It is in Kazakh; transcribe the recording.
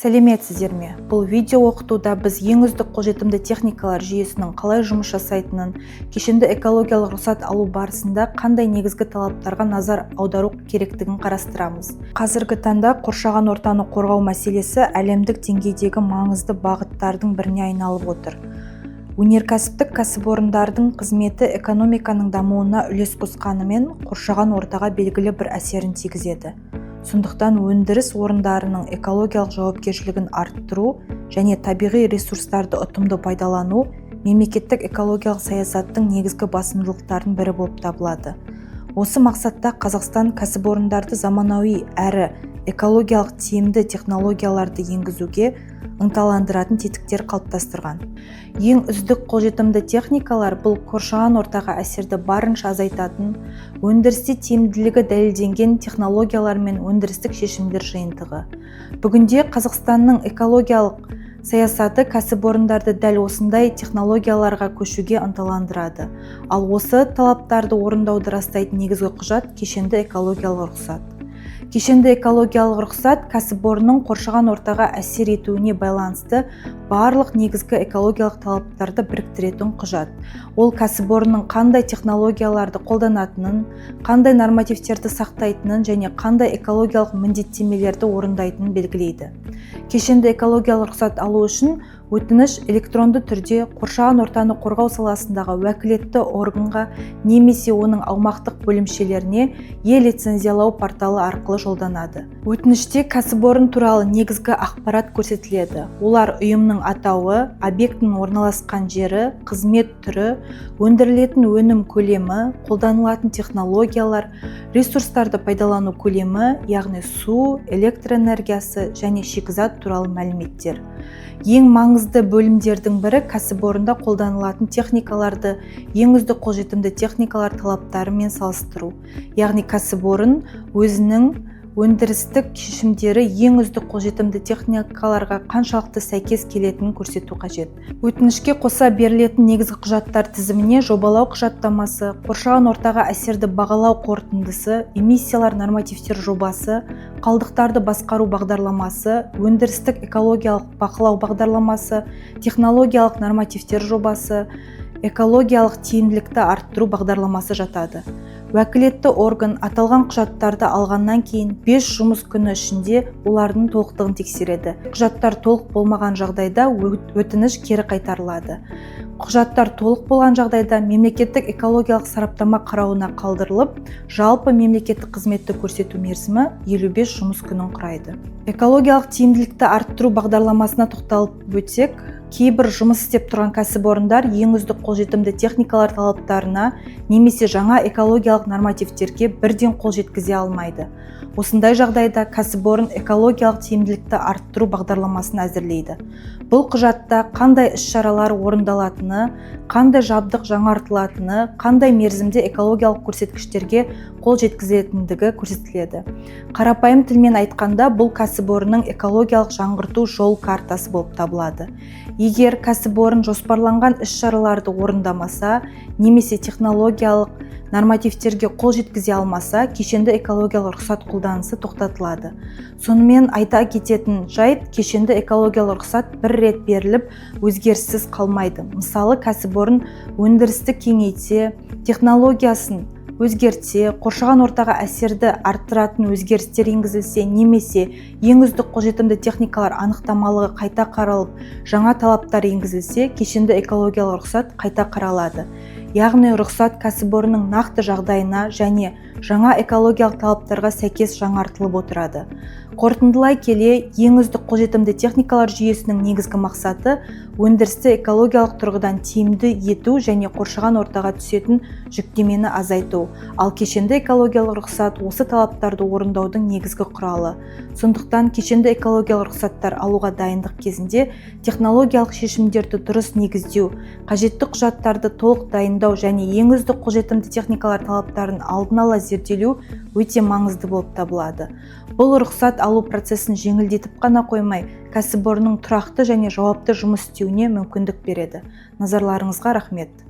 Сәлеметсіздер ме? Бұл видео оқытуда біз ең үздік қолжетімді техникалар жүйесінің қалай жұмыс жасайтынын, кешенді экологиялық рұқсат алу барысында қандай негізгі талаптарға назар аудару керектігін қарастырамыз. Қазіргі таңда қоршаған ортаны қорғау мәселесі әлемдік деңгейдегі маңызды бағыттардың біріне айналып отыр. Өнеркәсіптік кәсіпорындардың қызметі экономиканың дамуына үлес қосқанымен қоршаған ортаға белгілі бір әсерін тигізеді. Сондықтан өндіріс орындарының экологиялық жауапкершілігін арттыру және табиғи ресурстарды ұтымды пайдалану мемлекеттік экологиялық саясаттың негізгі басымдылықтарының бірі болып табылады. Осы мақсатта Қазақстан кәсіпорындарды заманауи әрі экологиялық тиімді технологияларды енгізуге ынталандыратын тетіктер қалыптастырған. Ең үздік қолжетімді техникалар бұл қоршаған ортаға әсерді барынша азайтатын, өндірісте тиімділігі дәлелденген технологиялар мен өндірістік шешімдер жиынтығы. Бүгінде Қазақстанның экологиялық саясаты кәсіпорындарды дәл осындай технологияларға көшуге ынталандырады. Ал осы талаптарды орындауды растайтын негізгі құжат кешенді экологиялық рұқсат. Кешенді экологиялық рұқсат кәсіпорынның қоршаған ортаға әсер етуіне байланысты барлық негізгі экологиялық талаптарды біріктіретін құжат. Ол кәсіпорынның қандай технологияларды қолданатынын, қандай нормативтерді сақтайтынын және қандай экологиялық міндеттемелерді орындайтынын белгілейді. Кешенді экологиялық рұқсат алу үшін өтініш электронды түрде қоршаған ортаны қорғау саласындағы уәкілетті органға немесе оның аумақтық бөлімшелеріне е-лицензиялау порталы арқылы жолданады. Өтініште кәсіпорын туралы негізгі ақпарат көрсетіледі. Олар ұйымның атауы, объектінің орналасқан жері, қызмет түрі, өндірілетін өнім көлемі, қолданылатын технологиялар, ресурстарды пайдалану көлемі, яғни су, электр энергиясы және шикізат туралы мәліметтер. Ең маңызды бөлімдердің бірі кәсіпорында қолданылатын техникаларды ең үздік қолжетімді техникалар талаптарымен салыстыру. Яғни кәсіпорын өзінің өндірістік шешімдері ең үздік қолжетімді техникаларға қаншалықты сәйкес келетінін көрсету қажет. Өтінішке қоса берілетін негізгі құжаттар тізіміне жобалау құжаттамасы, қоршаған ортаға әсерді бағалау қорытындысы, эмиссиялар нормативтер жобасы, қалдықтарды басқару бағдарламасы, өндірістік экологиялық бақылау бағдарламасы, технологиялық нормативтер жобасы, экологиялық тиімділікті арттыру бағдарламасы жатады. Уәкілетті орган аталған құжаттарды алғаннан кейін 5 жұмыс күні ішінде олардың толықтығын тексереді. Құжаттар толық болмаған жағдайда өтініш кері қайтарылады. Құжаттар толық болған жағдайда мемлекеттік экологиялық сараптама қарауына қалдырылып, жалпы мемлекеттік қызметті көрсету мерзімі 55 жұмыс күнін құрайды. Экологиялық тиімділікті арттыру бағдарламасына тоқталып өтсек, кейбір жұмыс істеп тұрған кәсіпорындар ең үздік қолжетімді техникалар талаптарына немесе жаңа экологиялық нормативтерге бірден қол жеткізе алмайды. Осындай жағдайда кәсіпорын экологиялық тиімділікті арттыру бағдарламасын әзірлейді. Бұл құжатта қандай іс-шаралар орындалатыны, қандай жабдық жаңартылатыны, қандай мерзімде экологиялық көрсеткіштерге қол жеткізетіндігі көрсетіледі. Қарапайым тілмен айтқанда, бұл кәсіпорынның экологиялық жаңғырту жол картасы болып табылады. Егер кәсіпорын жоспарланған іс-шараларды орындамаса, немесе технологиялық нормативтерге қол жеткізе алмаса, кешенді экологиялық рұқсат қолданысы тоқтатылады. Сонымен айта кететін жайт, кешенді экологиялық рұқсат бір рет беріліп, өзгеріссіз қалмайды. Мысалы, кәсіпорын өндірісті кеңейтсе, технологиясын өзгертсе, қоршаған ортаға әсерді арттыратын өзгерістер енгізілсе, немесе ең үздік қолжетімді техникалар анықтамалығы қайта қаралып, жаңа талаптар енгізілсе, кешенді экологиялық рұқсат қайта қаралады. Яғни рұқсат кәсіпорынның нақты жағдайына және жаңа экологиялық талаптарға сәйкес жаңартылып отырады. Қорытындылай келе, ең үздік қолжетімді техникалар жүйесінің негізгі мақсаты өндірісті экологиялық тұрғыдан тиімді ету және қоршаған ортаға түсетін жүктемені азайту. Ал кешенді экологиялық рұқсат осы талаптарды орындаудың негізгі құралы. Сондықтан кешенді экологиялық рұқсаттар алуға дайындық кезінде технологиялық шешімдерді дұрыс негіздеу, қажетті құжаттарды толық дайындау және ең үздік қолжетімді техникалар талаптарын алдын ала зерделеу өте маңызды болып табылады. Бұл рұқсат алу процесін жеңілдетіп қана қоймай, кәсіпорынның тұрақты және жауапты жұмыс істеуіне мүмкіндік береді. Назарларыңызға рахмет.